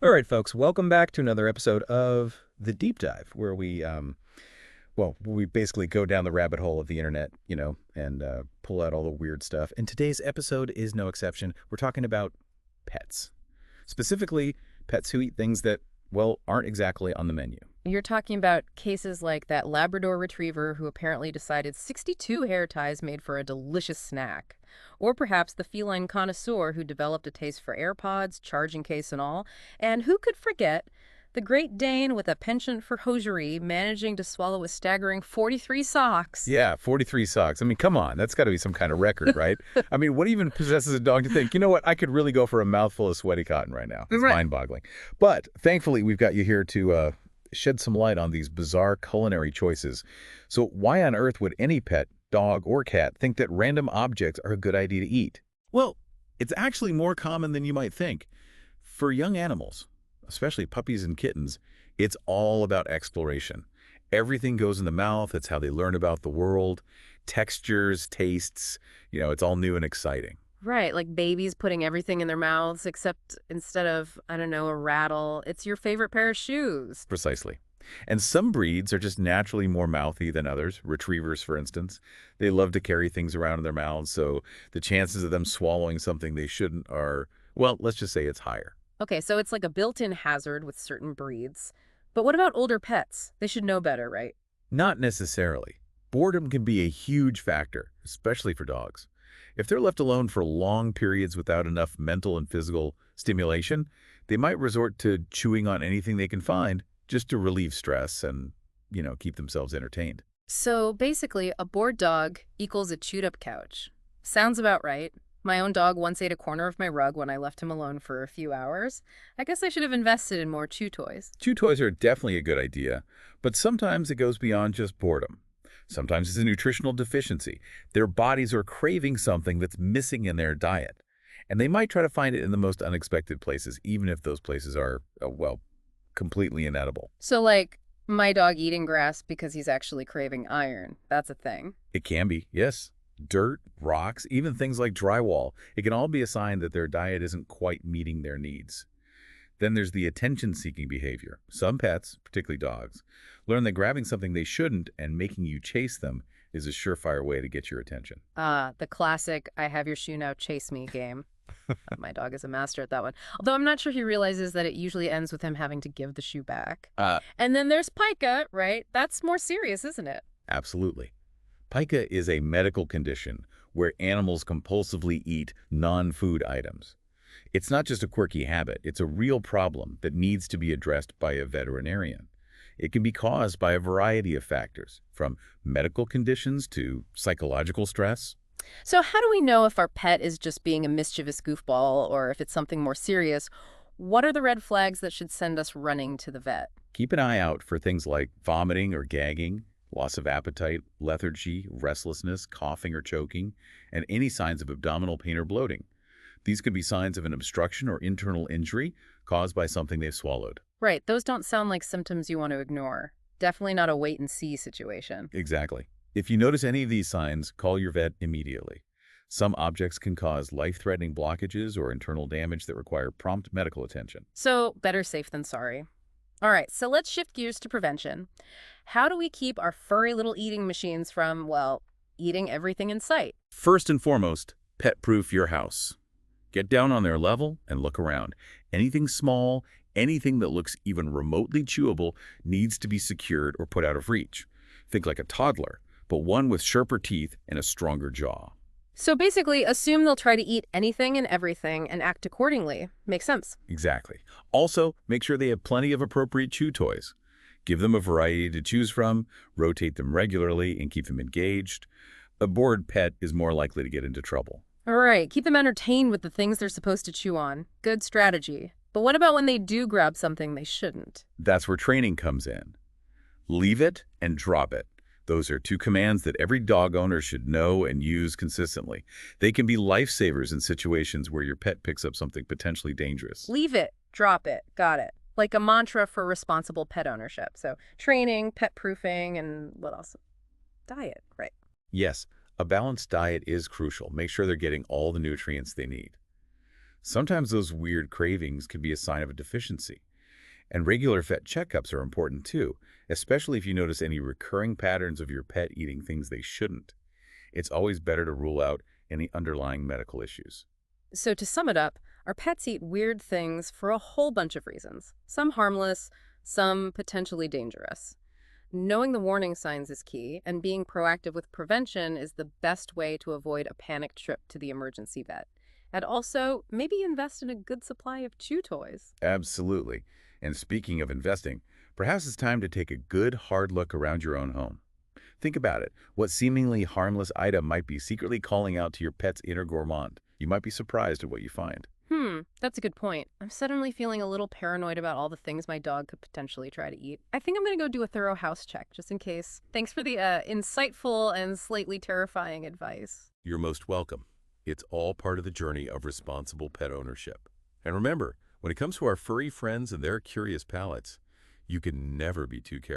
All right, folks, welcome back to another episode of The Deep Dive, where we basically go down the rabbit hole of the internet, and pull out all the weird stuff. And today's episode is no exception. We're talking about pets, specifically pets who eat things that, well, aren't exactly on the menu. You're talking about cases like that Labrador retriever who apparently decided 62 hair ties made for a delicious snack. Or perhaps the feline connoisseur who developed a taste for AirPods, charging case and all. And who could forget the Great Dane with a penchant for hosiery managing to swallow a staggering 43 socks. Yeah, 43 socks. I mean, come on. That's got to be some kind of record, right? I mean, what even possesses a dog to think, you know what, I could really go for a mouthful of sweaty cotton right now. It's Right. mind-boggling. But thankfully, we've got you here to shed some light on these bizarre culinary choices. So why on earth would any pet, dog or cat, think that random objects are a good idea to eat? Well, it's actually more common than you might think. For young animals, especially puppies and kittens, it's all about exploration. Everything goes in the mouth. It's how they learn about the world. Textures, tastes, it's all new and exciting. Right, like babies putting everything in their mouths, except instead of, I don't know, a rattle, it's your favorite pair of shoes. Precisely. And some breeds are just naturally more mouthy than others. Retrievers, for instance. They love to carry things around in their mouths, so the chances of them swallowing something they shouldn't are, well, let's just say it's higher. Okay, so it's like a built-in hazard with certain breeds. But what about older pets? They should know better, right? Not necessarily. Boredom can be a huge factor, especially for dogs. If they're left alone for long periods without enough mental and physical stimulation, they might resort to chewing on anything they can find just to relieve stress and, keep themselves entertained. So basically, a bored dog equals a chewed-up couch. Sounds about right. My own dog once ate a corner of my rug when I left him alone for a few hours. I guess I should have invested in more chew toys. Chew toys are definitely a good idea, but sometimes it goes beyond just boredom. Sometimes it's a nutritional deficiency. Their bodies are craving something that's missing in their diet, and they might try to find it in the most unexpected places, even if those places are, well, completely inedible. So like, my dog eating grass because he's actually craving iron. That's a thing. It can be, yes. Dirt, rocks, even things like drywall. It can all be a sign that their diet isn't quite meeting their needs. Then there's the attention-seeking behavior. Some pets, particularly dogs, learn that grabbing something they shouldn't and making you chase them is a surefire way to get your attention. The classic I have your shoe now, chase me game. My dog is a master at that one. Although I'm not sure he realizes that it usually ends with him having to give the shoe back. And then there's pica, right? That's more serious, isn't it? Absolutely. Pica is a medical condition where animals compulsively eat non-food items. It's not just a quirky habit, it's a real problem that needs to be addressed by a veterinarian. It can be caused by a variety of factors, from medical conditions to psychological stress. So how do we know if our pet is just being a mischievous goofball or if it's something more serious? What are the red flags that should send us running to the vet? Keep an eye out for things like vomiting or gagging, loss of appetite, lethargy, restlessness, coughing or choking, and any signs of abdominal pain or bloating. These could be signs of an obstruction or internal injury caused by something they've swallowed. Right, those don't sound like symptoms you want to ignore. Definitely not a wait-and-see situation. Exactly. If you notice any of these signs, call your vet immediately. Some objects can cause life-threatening blockages or internal damage that require prompt medical attention. So, better safe than sorry. All right, so let's shift gears to prevention. How do we keep our furry little eating machines from, well, eating everything in sight? First and foremost, pet-proof your house. Get down on their level and look around. Anything small, anything that looks even remotely chewable needs to be secured or put out of reach. Think like a toddler, but one with sharper teeth and a stronger jaw. So basically, assume they'll try to eat anything and everything and act accordingly. Makes sense. Exactly. Also, make sure they have plenty of appropriate chew toys. Give them a variety to choose from, rotate them regularly, and keep them engaged. A bored pet is more likely to get into trouble. All right, keep them entertained with the things they're supposed to chew on. Good strategy. But what about when they do grab something they shouldn't? That's where training comes in. Leave it and drop it. Those are two commands that every dog owner should know and use consistently. They can be lifesavers in situations where your pet picks up something potentially dangerous. Leave it, drop it, got it. Like a mantra for responsible pet ownership. So training, pet proofing, and what else? Diet, right? Yes, a balanced diet is crucial. Make sure they're getting all the nutrients they need. Sometimes those weird cravings can be a sign of a deficiency. And regular vet checkups are important too, especially if you notice any recurring patterns of your pet eating things they shouldn't. It's always better to rule out any underlying medical issues. So, to sum it up, our pets eat weird things for a whole bunch of reasons, some harmless, some potentially dangerous. Knowing the warning signs is key, and being proactive with prevention is the best way to avoid a panic trip to the emergency vet. And also, maybe invest in a good supply of chew toys. Absolutely. And speaking of investing, perhaps it's time to take a good hard look around your own home. Think about it. What seemingly harmless item might be secretly calling out to your pet's inner gourmand? You might be surprised at what you find. That's a good point. I'm suddenly feeling a little paranoid about all the things my dog could potentially try to eat. I think I'm going to go do a thorough house check just in case. Thanks for the insightful and slightly terrifying advice. You're most welcome. It's all part of the journey of responsible pet ownership. And remember, when it comes to our furry friends and their curious palates, you can never be too careful.